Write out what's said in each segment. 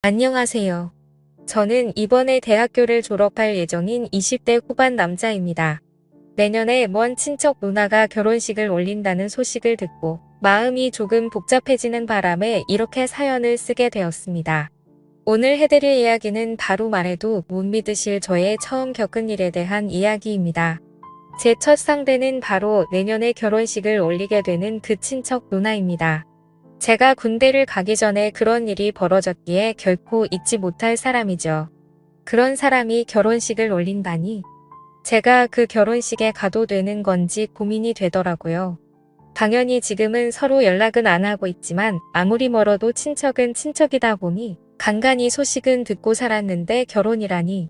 안녕하세요. 저는 이번에 대학교를 졸업할 예정인 20대 후반 남자입니다. 내년에 먼 친척 누나가 결혼식을 올린다는 소식을 듣고 마음이 조금 복잡해지는 바람에 이렇게 사연을 쓰게 되었습니다. 오늘 해드릴 이야기는 바로 말해도 못 믿으실 저의 처음 겪은 일에 대한 이야기입니다. 제 첫 상대는 바로 내년에 결혼식을 올리게 되는 그 친척 누나입니다. 제가 군대를 가기 전에 그런 일이 벌어졌기에 결코 잊지 못할 사람이죠. 그런 사람이 결혼식을 올린다니 제가 그 결혼식에 가도 되는 건지 고민이 되더라고요. 당연히 지금은 서로 연락은 안 하고 있지만 아무리 멀어도 친척은 친척이다 보니 간간히 소식은 듣고 살았는데 결혼이라니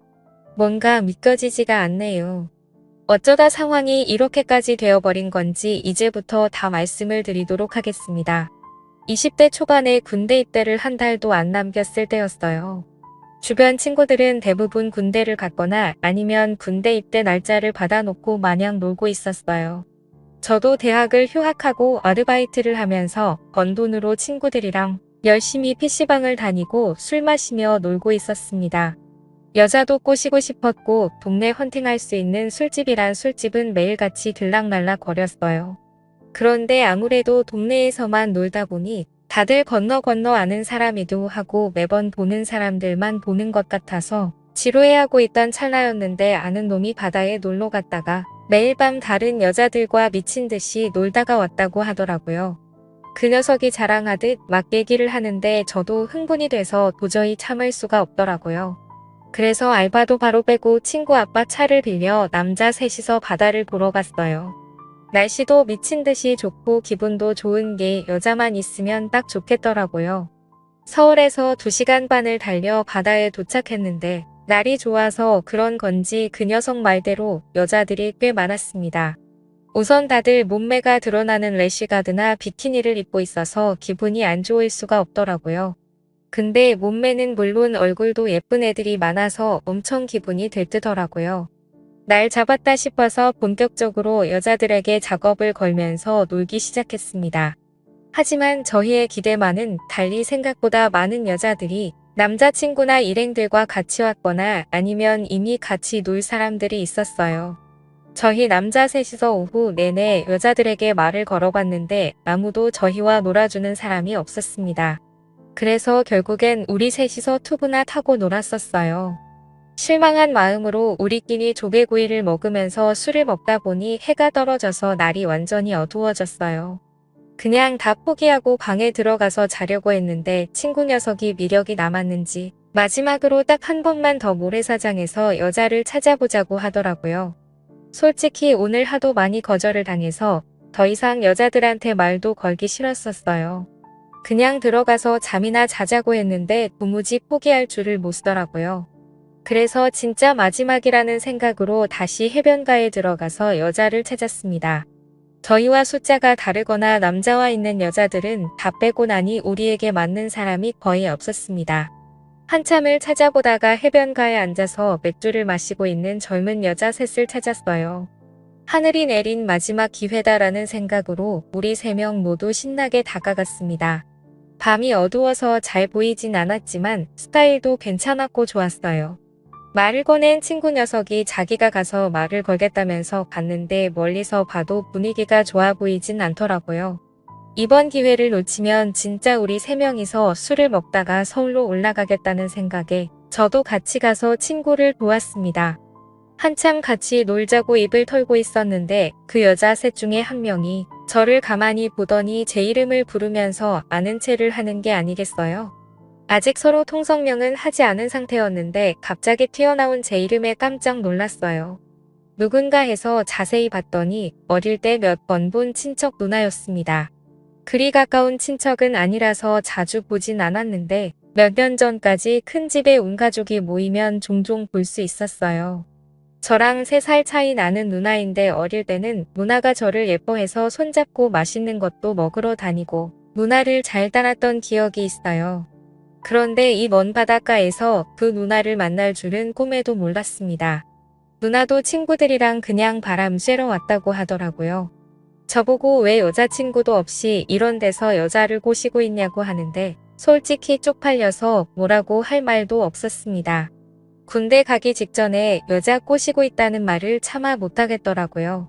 뭔가 믿겨지지가 않네요. 어쩌다 상황이 이렇게까지 되어버린 건지 이제부터 다 말씀을 드리도록 하겠습니다. 20대 초반에 군대 입대를 한 달도 안 남겼을 때였어요. 주변 친구들은 대부분 군대를 갔거나 아니면 군대 입대 날짜를 받아놓고 마냥 놀고 있었어요. 저도 대학을 휴학하고 아르바이트를 하면서 번 돈으로 친구들이랑 열심히 PC방을 다니고 술 마시며 놀고 있었습니다. 여자도 꼬시고 싶었고 동네 헌팅할 수 있는 술집이란 술집은 매일같이 들락날락 거렸어요. 그런데 아무래도 동네에서만 놀다 보니 다들 건너 아는 사람이도 하고 매번 보는 사람들만 보는 것 같아서 지루해하고 있던 찰나였는데 아는 놈이 바다에 놀러 갔다가 매일 밤 다른 여자들과 미친 듯이 놀다가 왔다고 하더라고요. 그 녀석이 자랑하듯 막 얘기를 하는데 저도 흥분이 돼서 도저히 참을 수가 없더라고요. 그래서 알바도 바로 빼고 친구 아빠 차를 빌려 남자 셋이서 바다를 보러 갔어요. 날씨도 미친 듯이 좋고 기분도 좋은 게 여자만 있으면 딱 좋겠더라고요. 서울에서 2시간 반을 달려 바다에 도착했는데 날이 좋아서 그런 건지 그 녀석 말대로 여자들이 꽤 많았습니다. 우선 다들 몸매가 드러나는 래쉬가드나 비키니를 입고 있어서 기분이 안 좋을 수가 없더라고요. 근데 몸매는 물론 얼굴도 예쁜 애들이 많아서 엄청 기분이 들뜨더라고요. 날 잡았다 싶어서 본격적으로 여자들에게 작업을 걸면서 놀기 시작했습니다. 하지만 저희의 기대만은 달리 생각보다 많은 여자들이 남자친구나 일행들과 같이 왔거나 아니면 이미 같이 놀 사람들이 있었어요. 저희 남자 셋이서 오후 내내 여자들에게 말을 걸어봤는데 아무도 저희와 놀아주는 사람이 없었습니다. 그래서 결국엔 우리 셋이서 투구나 타고 놀았었어요. 실망한 마음으로 우리끼리 조개구이를 먹으면서 술을 먹다 보니 해가 떨어져서 날이 완전히 어두워졌어요. 그냥 다 포기하고 방에 들어가서 자려고 했는데 친구 녀석이 미력이 남았는지 마지막으로 딱 한 번만 더 모래사장에서 여자를 찾아보자고 하더라고요. 솔직히 오늘 하도 많이 거절을 당해서 더 이상 여자들한테 말도 걸기 싫었었어요. 그냥 들어가서 잠이나 자자고 했는데 도무지 포기할 줄을 모르더라고요. 그래서 진짜 마지막이라는 생각으로 다시 해변가에 들어가서 여자를 찾았습니다. 저희와 숫자가 다르거나 남자와 있는 여자들은 다 빼고 나니 우리에게 맞는 사람이 거의 없었습니다. 한참을 찾아보다가 해변가에 앉아서 맥주를 마시고 있는 젊은 여자 셋을 찾았어요. 하늘이 내린 마지막 기회다라는 생각으로 우리 3명 모두 신나게 다가갔습니다. 밤이 어두워서 잘 보이진 않았지만 스타일도 괜찮았고 좋았어요. 말을 꺼낸 친구 녀석이 자기가 가서 말을 걸겠다면서 갔는데 멀리서 봐도 분위기가 좋아 보이진 않더라고요. 이번 기회를 놓치면 진짜 우리 3명이서 술을 먹다가 서울로 올라가겠다는 생각에 저도 같이 가서 친구를 도왔습니다. 한참 같이 놀자고 입을 털고 있었는데 그 여자 셋 중에 한 명이 저를 가만히 보더니 제 이름을 부르면서 아는 체를 하는 게 아니겠어요? 아직 서로 통성명은 하지 않은 상태였는데 갑자기 튀어나온 제 이름에 깜짝 놀랐어요. 누군가 해서 자세히 봤더니 어릴 때 몇 번 본 친척 누나였습니다. 그리 가까운 친척은 아니라서 자주 보진 않았는데 몇 년 전까지 큰 집에 온 가족이 모이면 종종 볼 수 있었어요. 저랑 3살 차이 나는 누나인데 어릴 때는 누나가 저를 예뻐해서 손잡고 맛있는 것도 먹으러 다니고 누나를 잘 따랐던 기억이 있어요. 그런데 이 먼 바닷가에서 그 누나를 만날 줄은 꿈에도 몰랐습니다. 누나도 친구들이랑 그냥 바람 쐬러 왔다고 하더라고요. 저보고 왜 여자친구도 없이 이런 데서 여자를 꼬시고 있냐고 하는데 솔직히 쪽팔려서 뭐라고 할 말도 없었습니다. 군대 가기 직전에 여자 꼬시고 있다는 말을 차마 못하겠더라고요.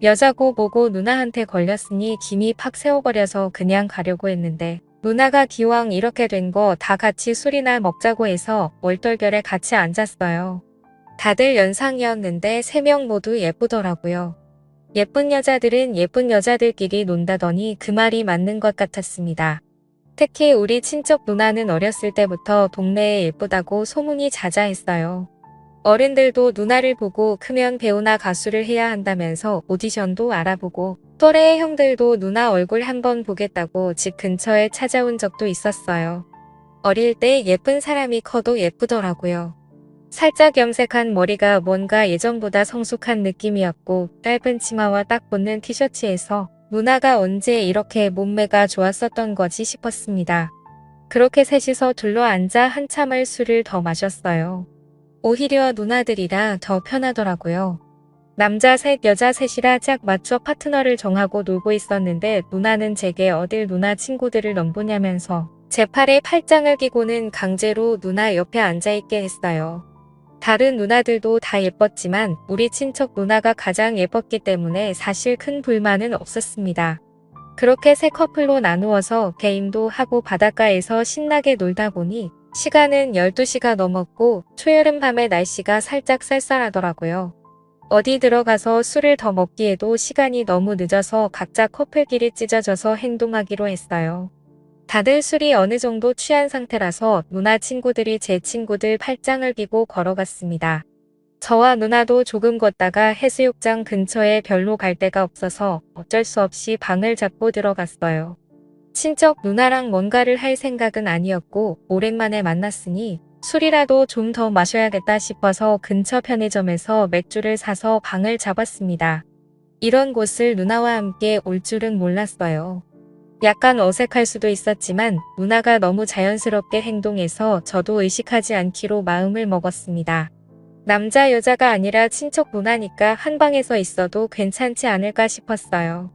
여자고 뭐고 누나한테 걸렸으니 김이 팍 세워버려서 그냥 가려고 했는데 누나가 기왕 이렇게 된 거 다 같이 술이나 먹자고 해서 얼떨결에 같이 앉았어요. 다들 연상이었는데 3명 모두 예쁘더라고요. 예쁜 여자들은 예쁜 여자들끼리 논다더니 그 말이 맞는 것 같았습니다. 특히 우리 친척 누나는 어렸을 때부터 동네에 예쁘다고 소문이 자자했어요. 어른들도 누나를 보고 크면 배우나 가수를 해야 한다면서 오디션도 알아보고 또래의 형들도 누나 얼굴 한번 보겠다고 집 근처에 찾아온 적도 있었어요. 어릴 때 예쁜 사람이 커도 예쁘더라고요. 살짝 염색한 머리가 뭔가 예전보다 성숙한 느낌이었고 짧은 치마와 딱 붙는 티셔츠에서 누나가 언제 이렇게 몸매가 좋았었던 거지 싶었습니다. 그렇게 셋이서 둘러앉아 한참을 술을 더 마셨어요. 오히려 누나들이라 더 편하더라고요. 남자 셋 여자 셋이라 짝 맞춰 파트너를 정하고 놀고 있었는데 누나는 제게 어딜 누나 친구들을 넘보냐면서 제 팔에 팔짱을 끼고는 강제로 누나 옆에 앉아있게 했어요. 다른 누나들도 다 예뻤지만 우리 친척 누나가 가장 예뻤기 때문에 사실 큰 불만은 없었습니다. 그렇게 세 커플로 나누어서 게임도 하고 바닷가에서 신나게 놀다 보니 시간은 12시가 넘었고 초여름 밤에 날씨가 살짝 쌀쌀하더라고요. 어디 들어가서 술을 더 먹기에도 시간이 너무 늦어서 각자 커플끼리 찢어져서 행동하기로 했어요. 다들 술이 어느 정도 취한 상태라서 누나 친구들이 제 친구들 팔짱을 끼고 걸어갔습니다. 저와 누나도 조금 걷다가 해수욕장 근처에 별로 갈 데가 없어서 어쩔 수 없이 방을 잡고 들어갔어요. 친척 누나랑 뭔가를 할 생각은 아니었고 오랜만에 만났으니 술이라도 좀 더 마셔야겠다 싶어서 근처 편의점에서 맥주를 사서 방을 잡았습니다. 이런 곳을 누나와 함께 올 줄은 몰랐어요. 약간 어색할 수도 있었지만 누나가 너무 자연스럽게 행동해서 저도 의식하지 않기로 마음을 먹었습니다. 남자 여자가 아니라 친척 누나니까 한 방에서 있어도 괜찮지 않을까 싶었어요.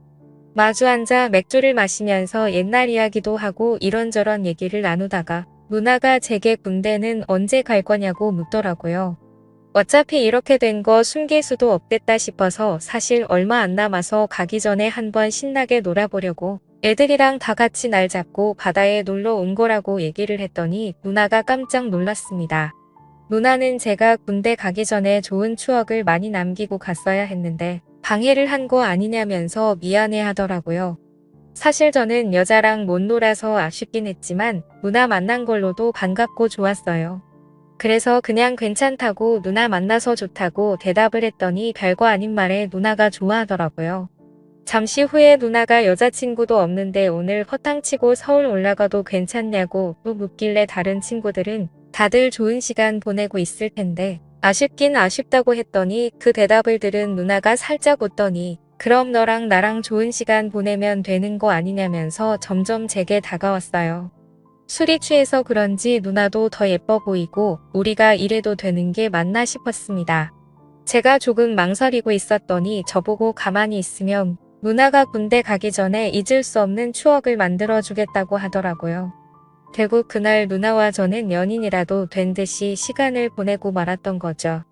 마주 앉아 맥주를 마시면서 옛날 이야기도 하고 이런저런 얘기를 나누다가 누나가 제게 군대는 언제 갈 거냐고 묻더라고요. 어차피 이렇게 된 거 숨길 수도 없겠다 싶어서 사실 얼마 안 남아서 가기 전에 한번 신나게 놀아보려고 애들이랑 다 같이 날 잡고 바다에 놀러 온 거라고 얘기를 했더니 누나가 깜짝 놀랐습니다. 누나는 제가 군대 가기 전에 좋은 추억을 많이 남기고 갔어야 했는데 방해를 한 거 아니냐면서 미안해 하더라고요. 사실 저는 여자랑 못 놀아서 아쉽긴 했지만 누나 만난 걸로도 반갑고 좋았어요. 그래서 그냥 괜찮다고 누나 만나서 좋다고 대답을 했더니 별거 아닌 말에 누나가 좋아하더라고요. 잠시 후에 누나가 여자친구도 없는데 오늘 허탕치고 서울 올라가도 괜찮냐고 또 묻길래 다른 친구들은 다들 좋은 시간 보내고 있을 텐데 아쉽긴 아쉽다고 했더니 그 대답을 들은 누나가 살짝 웃더니 그럼 너랑 나랑 좋은 시간 보내면 되는 거 아니냐면서 점점 제게 다가왔어요. 술이 취해서 그런지 누나도 더 예뻐 보이고 우리가 이래도 되는 게 맞나 싶었습니다. 제가 조금 망설이고 있었더니 저보고 가만히 있으면 누나가 군대 가기 전에 잊을 수 없는 추억을 만들어 주겠다고 하더라고요. 결국 그날 누나와 저는 연인이라도 된 듯이 시간을 보내고 말았던 거죠.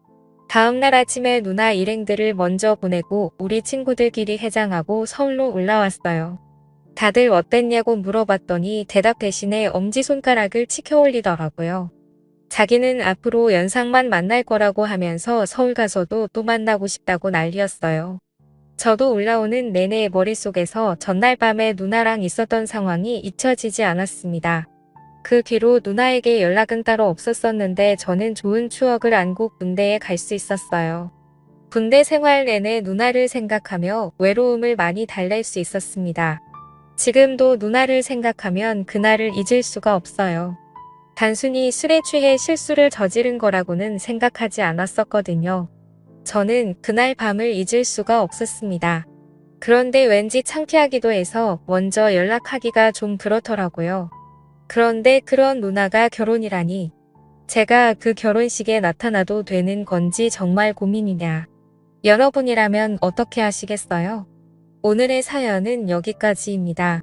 다음날 아침에 누나 일행들을 먼저 보내고 우리 친구들끼리 해장하고 서울로 올라왔어요. 다들 어땠냐고 물어봤더니 대답 대신에 엄지손가락을 치켜 올리더라고요. 자기는 앞으로 연상만 만날 거라고 하면서 서울 가서도 또 만나고 싶다고 난리였어요. 저도 올라오는 내내 머릿속에서 전날 밤에 누나랑 있었던 상황이 잊혀지지 않았습니다. 그 뒤로 누나에게 연락은 따로 없었었는데 저는 좋은 추억을 안고 군대에 갈 수 있었어요. 군대 생활 내내 누나를 생각하며 외로움을 많이 달랠 수 있었습니다. 지금도 누나를 생각하면 그날을 잊을 수가 없어요. 단순히 술에 취해 실수를 저지른 거라고는 생각하지 않았었거든요. 저는 그날 밤을 잊을 수가 없었습니다. 그런데 왠지 창피하기도 해서 먼저 연락하기가 좀 그렇더라고요. 그런데 그런 누나가 결혼이라니. 제가 그 결혼식에 나타나도 되는 건지 정말 고민이냐. 여러분이라면 어떻게 하시겠어요? 오늘의 사연은 여기까지입니다.